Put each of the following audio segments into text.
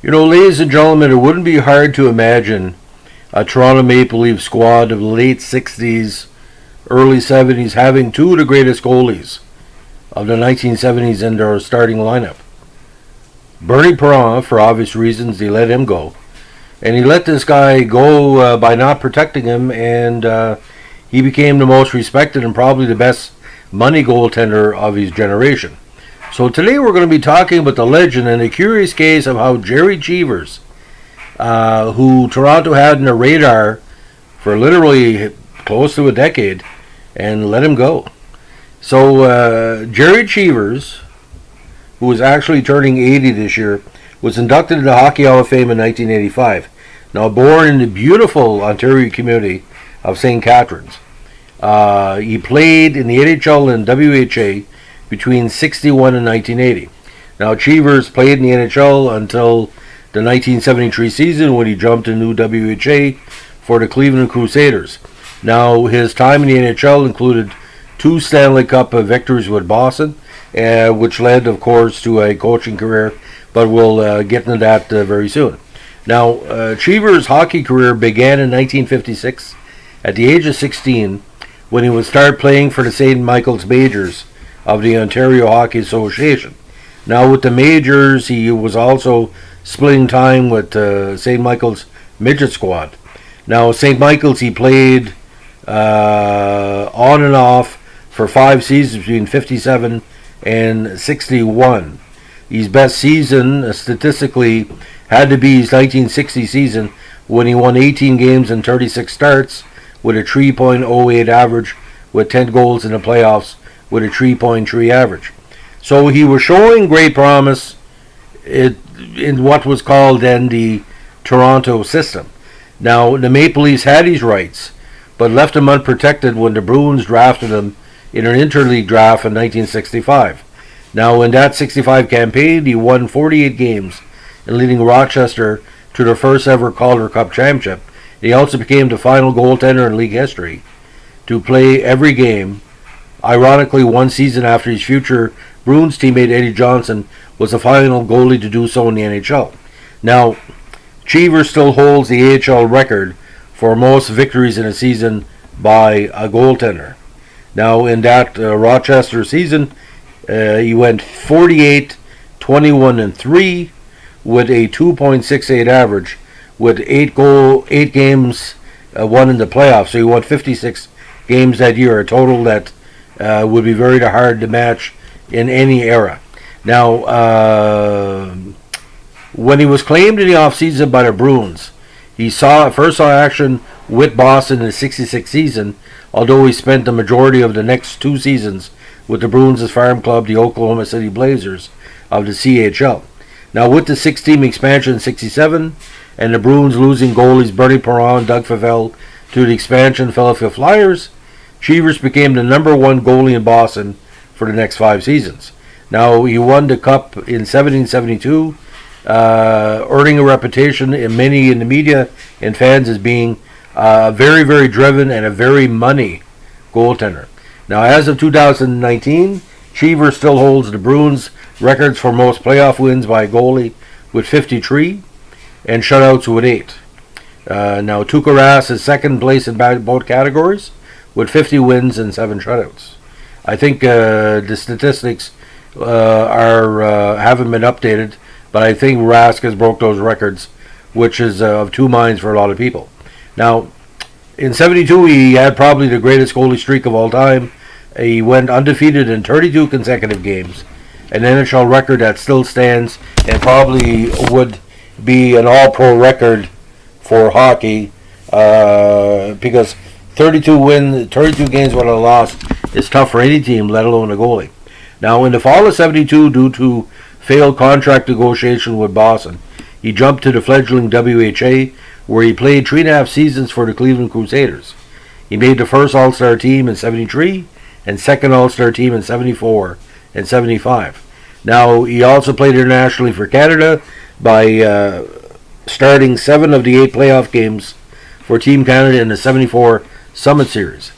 Ladies and gentlemen, it wouldn't be hard to imagine a Toronto Maple Leaf squad of the late 60s, early 70s having two of the greatest goalies of the 1970s in their starting lineup. Bernie Perron, for obvious reasons, they let him go. And he let this guy go by not protecting him, and he became the most respected and probably the best money goaltender of his generation. So today we're going to be talking about the legend and the curious case of how Gerry Cheevers, who Toronto had in their radar for literally close to a decade, and let him go. So Gerry Cheevers, who is actually turning 80 this year, was inducted into the Hockey Hall of Fame in 1985. Now born in the beautiful Ontario community of St. Catharines. He played in the NHL and WHA between 61 and 1980. Now Cheevers played in the NHL until the 1973 season when he jumped into WHA for the Cleveland Crusaders. Now his time in the NHL included 2 Stanley Cup victories with Boston, which led, of course, to a coaching career, but we'll get into that very soon. Now, Cheevers' hockey career began in 1956 at the age of 16 when he would start playing for the St. Michael's Majors of the Ontario Hockey Association. Now, with the Majors, he was also splitting time with St. Michael's Midget Squad. Now, St. Michael's, he played on and off for 5 seasons between 57 and 61. His best season, statistically, had to be his 1960 season when he won 18 games and 36 starts with a 3.08 average with 10 goals in the playoffs with a 3.3 average. So he was showing great promise in what was called then the Toronto system. Now, the Maple Leafs had his rights, but left him unprotected when the Bruins drafted him in an interleague draft in 1965. Now, in that 65 campaign, he won 48 games, and leading Rochester to their first ever Calder Cup championship. He also became the final goaltender in league history to play every game. Ironically, one season after his future Bruins teammate Eddie Johnson was the final goalie to do so in the NHL. Now, Cheevers still holds the AHL record for most victories in a season by a goaltender. Now, in that Rochester season, he went 48, 21, and 3 with a 2.68 average, with 8 games won in the playoffs. So he won 56 games that year, a total that would be very hard to match in any era. Now, when he was claimed in the offseason by the Bruins, he first saw action with Boston in the 66 season, although he spent the majority of the next 2 seasons with the Bruins' farm club, the Oklahoma City Blazers of the CHL. Now, with the 6-team expansion in 67 and the Bruins losing goalies Bernie Perron and Doug Favell to the expansion Philadelphia Flyers, Cheevers became the number 1 goalie in Boston for the next 5 seasons. Now, he won the Cup in 1772, earning a reputation in many in the media and fans as being a very, very driven and a very money goaltender. Now, as of 2019, Cheevers still holds the Bruins records for most playoff wins by a goalie with 53 and shutouts with 8. Now, Tuukka Rask is second place in both categories with 50 wins and 7 shutouts. I think the statistics haven't been updated, but I think Rask has broke those records, which is of 2 minds for a lot of people. Now, in 72, he had probably the greatest goalie streak of all time. He went undefeated in 32 consecutive games, an NHL record that still stands and probably would be an all-pro record for hockey because 32 games without a loss is tough for any team, let alone a goalie. Now, in the fall of 72, due to failed contract negotiation with Boston, he jumped to the fledgling WHA, where he played 3.5 seasons for the Cleveland Crusaders. He made the first All-Star team in 73 and second All-Star team in 74 and 75. Now, he also played internationally for Canada by starting 7 of the 8 playoff games for Team Canada in the 74 Summit Series.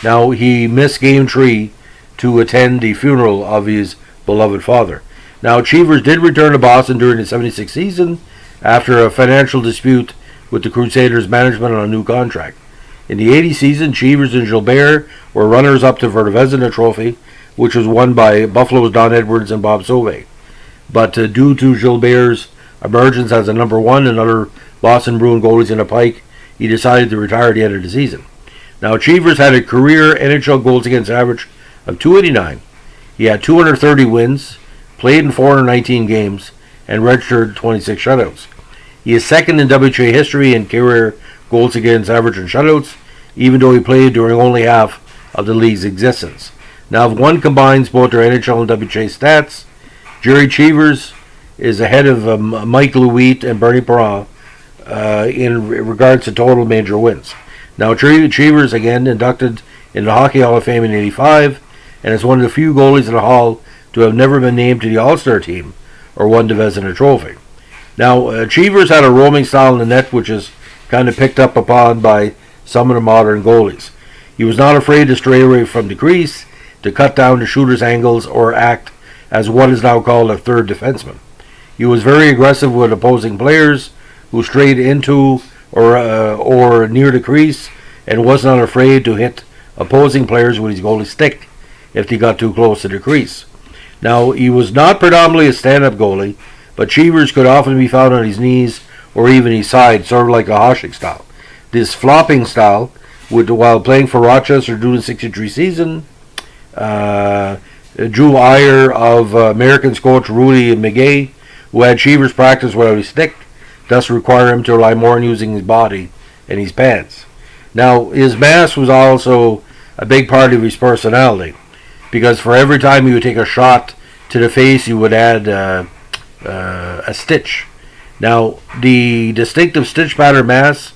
Now, he missed Game 3 to attend the funeral of his beloved father. Now, Cheevers did return to Boston during the 76 season, after a financial dispute with the Crusaders' management on a new contract. In the 80 season, Cheevers and Gilbert were runners-up for the Vezina Trophy, which was won by Buffalo's Don Edwards and Bob Sauvé. But due to Gilbert's emergence as a number one and other Boston Bruin goalies in the pike, he decided to retire at the end of the season. Now, Cheevers had a career NHL goals against average of .289. He had 230 wins, played in 419 games, and registered 26 shutouts. He is second in WHA history in career goals against average and shutouts, even though he played during only half of the league's existence. Now, if one combines both their NHL and WHA stats, Gerry Cheevers is ahead of Mike Louis and Bernie Perron in regards to total major wins. Now, Cheevers, again, inducted in the Hockey Hall of Fame in '85, and is one of the few goalies in the Hall to have never been named to the All-Star team or won the Vezina Trophy. Now, Cheevers had a roaming style in the net, which is kind of picked up upon by some of the modern goalies. He was not afraid to stray away from the crease, to cut down the shooter's angles, or act as what is now called a third defenseman. He was very aggressive with opposing players who strayed into or near the crease, and was not afraid to hit opposing players with his goalie stick if they got too close to the crease. Now, he was not predominantly a stand-up goalie, but Cheevers could often be found on his knees or even his side, sort of like a Hasek style. This flopping style, while playing for Rochester during the '63 season, drew ire of Americans coach Rudy McGay, who had Cheevers practice without his stick, thus require him to rely more on using his body and his pants. Now, his mask was also a big part of his personality, because for every time he would take a shot to the face, he would add a stitch. Now, the distinctive stitch pattern mask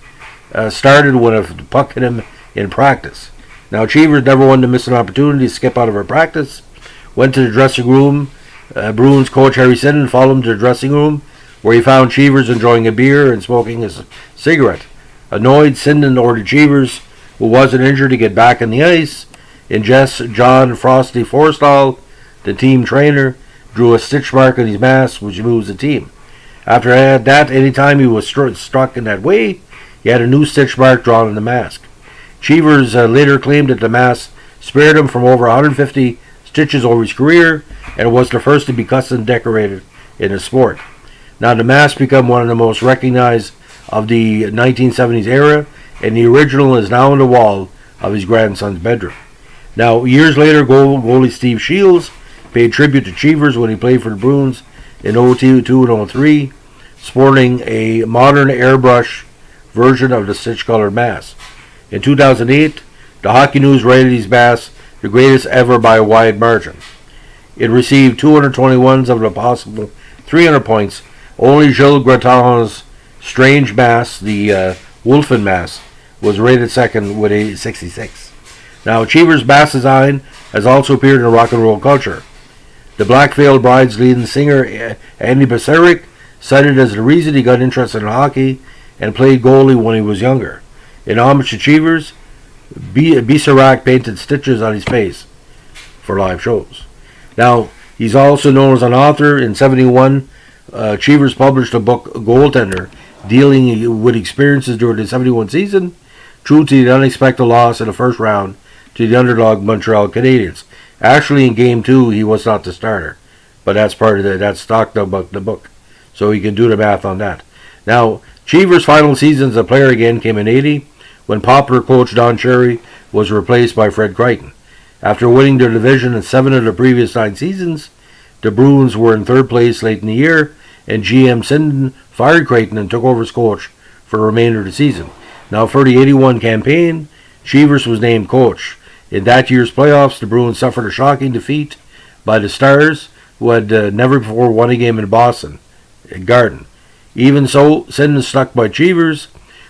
started when a puck hit him in practice. Now, Cheevers never wanted to miss an opportunity to skip out of her practice, went to the dressing room. Bruins coach Harry Sinden followed him to the dressing room, where he found Cheevers enjoying a beer and smoking a cigarette. Annoyed, Sinden ordered Cheevers, who wasn't injured, to get back on the ice. In jest, John Frosty Forstall, the team trainer, drew a stitch mark on his mask, which moves the team. After that, any time he was struck in that way, he had a new stitch mark drawn on the mask. Cheevers later claimed that the mask spared him from over 150 stitches over his career, and was the first to be custom decorated in the sport. Now, the mask became one of the most recognized of the 1970s era, and the original is now on the wall of his grandson's bedroom. Now, years later, goalie Steve Shields paid tribute to Cheevers when he played for the Bruins in '02 and '03, sporting a modern airbrush version of the stitch-colored mask. In 2008, the Hockey News rated his mask the greatest ever by a wide margin. It received 221 of the possible 300 points. Only Gilles Gratton's strange mask, the Wolfen mask, was rated second with a 66. Now, Cheevers' mask design has also appeared in rock and roll culture. The Black Veiled Bride's leading singer, Andy Basaric, cited as the reason he got interested in hockey and played goalie when he was younger. In homage to Cheevers, Basaric painted stitches on his face for live shows. Now, he's also known as an author. In '71, Cheevers published a book, Goaltender, dealing with experiences during the '71 season, true to the unexpected loss in the first round to the underdog Montreal Canadiens. Actually, in Game 2, he was not the starter, but that's part of that's talked about the book, so you can do the math on that. Now, Cheevers' final season as a player again came in '80, when popular coach Don Cherry was replaced by Fred Crichton. After winning their division in 7 of the previous 9 seasons, the Bruins were in third place late in the year, and GM Sinden fired Crichton and took over as coach for the remainder of the season. Now, for the '81 campaign, Cheevers was named coach. In that year's playoffs, the Bruins suffered a shocking defeat by the Stars, who had never before won a game in Boston Garden. Even so, Sinden stuck by Cheevers,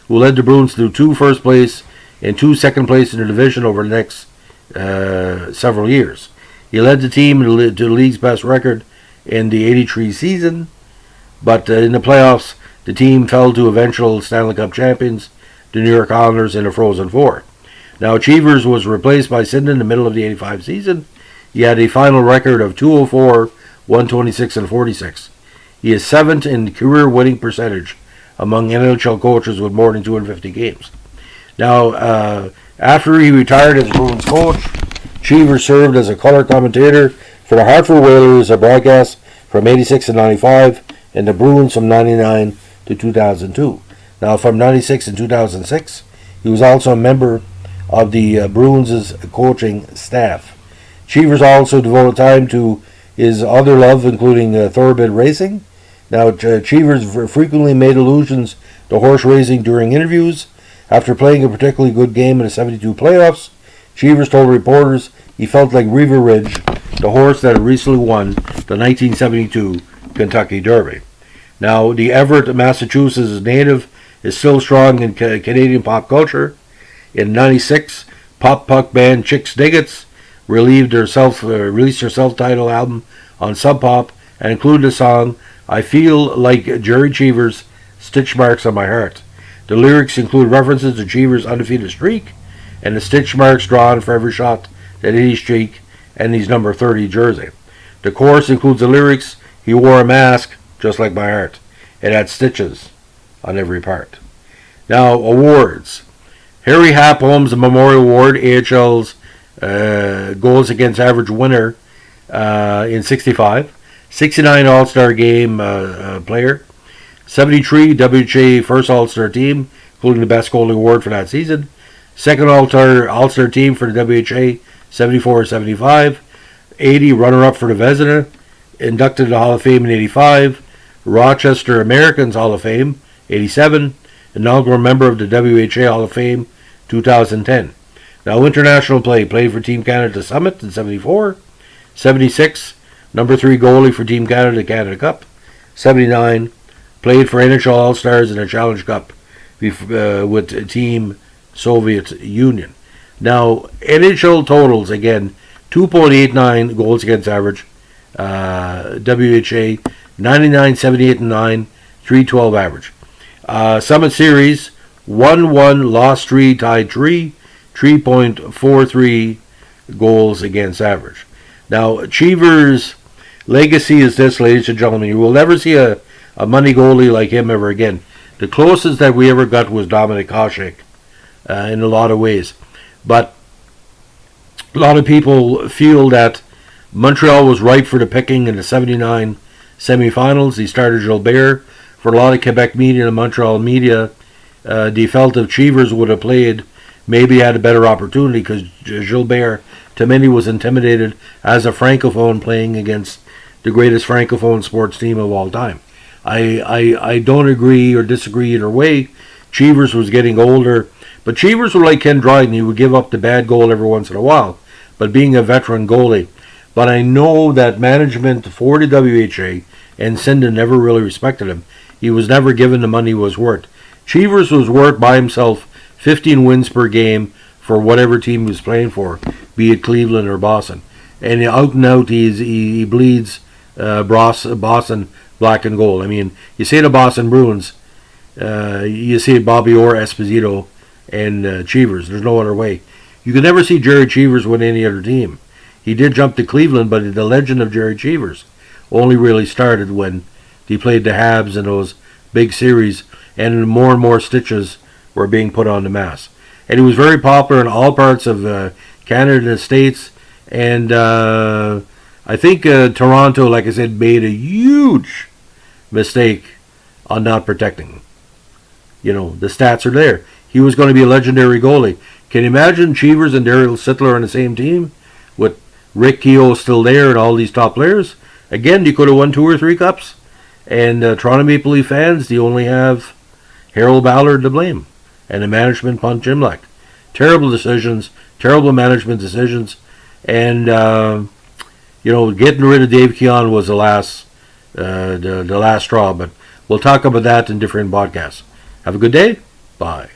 who led the Bruins through 2 first place and 2 second place in the division over the next several years. He led the team to the league's best record in the '83 season, but in the playoffs, the team fell to eventual Stanley Cup champions, the New York Islanders, in a Frozen Four. Now, Cheevers was replaced by Sinden in the middle of the '85 season. He had a final record of 204, 126, and 46. He is 7th in career winning percentage among NHL coaches with more than 250 games. Now, after he retired as Bruins coach, Cheevers served as a color commentator for the Hartford Whalers, a broadcast from 86 to 95, and the Bruins from 99 to 2002. Now, from 96 and 2006, he was also a member of the Bruins' coaching staff. Cheevers also devoted time to his other love, including thoroughbred racing. Now, Cheevers frequently made allusions to horse racing during interviews. After playing a particularly good game in the 72 playoffs, Cheevers told reporters he felt like River Ridge, the horse that had recently won the 1972 Kentucky Derby. Now, the Everett, Massachusetts native is still strong in Canadian pop culture. In '96, pop punk band Chicks Diggits released their self-titled album on Sub Pop and included the song "I Feel Like Gerry Cheevers, Stitch Marks on My Heart." The lyrics include references to Cheevers' undefeated streak and the stitch marks drawn for every shot that hit his streak and his number 30 jersey. The chorus includes the lyrics, "He wore a mask just like my heart. It had stitches on every part." Now, awards. Harry Hap Holmes Memorial Award, AHL's goals against average winner in 65. 69 All-Star Game player. 73 WHA First All-Star Team, including the Best Goalie Award for that season. Second All-Star Team for the WHA, 74-75. 80 runner-up for the Vezina. Inducted to the Hall of Fame in 85. Rochester Americans Hall of Fame, 87. Inaugural member of the WHA Hall of Fame, 2010. Now, international play. Played for Team Canada Summit in 74. 76. Number 3 goalie for Team Canada Canada Cup. 79. Played for NHL All-Stars in the Challenge Cup with Team Soviet Union. Now, NHL totals, again, 2.89 goals against average. WHA, 99, 78, and 9, 312 average. Summit Series, 1-1, lost 3, tied 3, 3.43 goals against average. Now, Cheevers' legacy is this, ladies and gentlemen. You will never see a money goalie like him ever again. The closest that we ever got was Dominic Hasek in a lot of ways. But a lot of people feel that Montreal was ripe for the picking in the 79 semifinals. He started Gilbert. For a lot of Quebec media and Montreal media, they felt if Cheevers would have played, maybe had a better opportunity because Gilbert, to many, was intimidated as a Francophone playing against the greatest Francophone sports team of all time. I don't agree or disagree either way. Cheevers was getting older, but Cheevers was like Ken Dryden. He would give up the bad goal every once in a while, but being a veteran goalie. But I know that management for the WHA and Sinden never really respected him. He was never given the money he was worth. Cheevers was worth by himself 15 wins per game for whatever team he was playing for, be it Cleveland or Boston. And out and out, he bleeds Boston black and gold. I mean, you say the Boston Bruins, you see Bobby Orr, Esposito, and Cheevers. There's no other way. You can never see Gerry Cheevers win any other team. He did jump to Cleveland, but the legend of Gerry Cheevers only really started when he played the Habs in those big series, and more stitches were being put on the mask. And he was very popular in all parts of Canada and the States, and I think Toronto, like I said, made a huge mistake on not protecting him. You know, the stats are there. He was going to be a legendary goalie. Can you imagine Cheevers and Daryl Sittler on the same team with Rick Keogh still there and all these top players? Again, you could have won 2 or 3 cups. And Toronto Maple Leaf fans, they only have Harold Ballard to blame. And the management punt Jim Leck. Terrible decisions, terrible management decisions. And, getting rid of Dave Keon was the last straw. But we'll talk about that in different podcasts. Have a good day. Bye.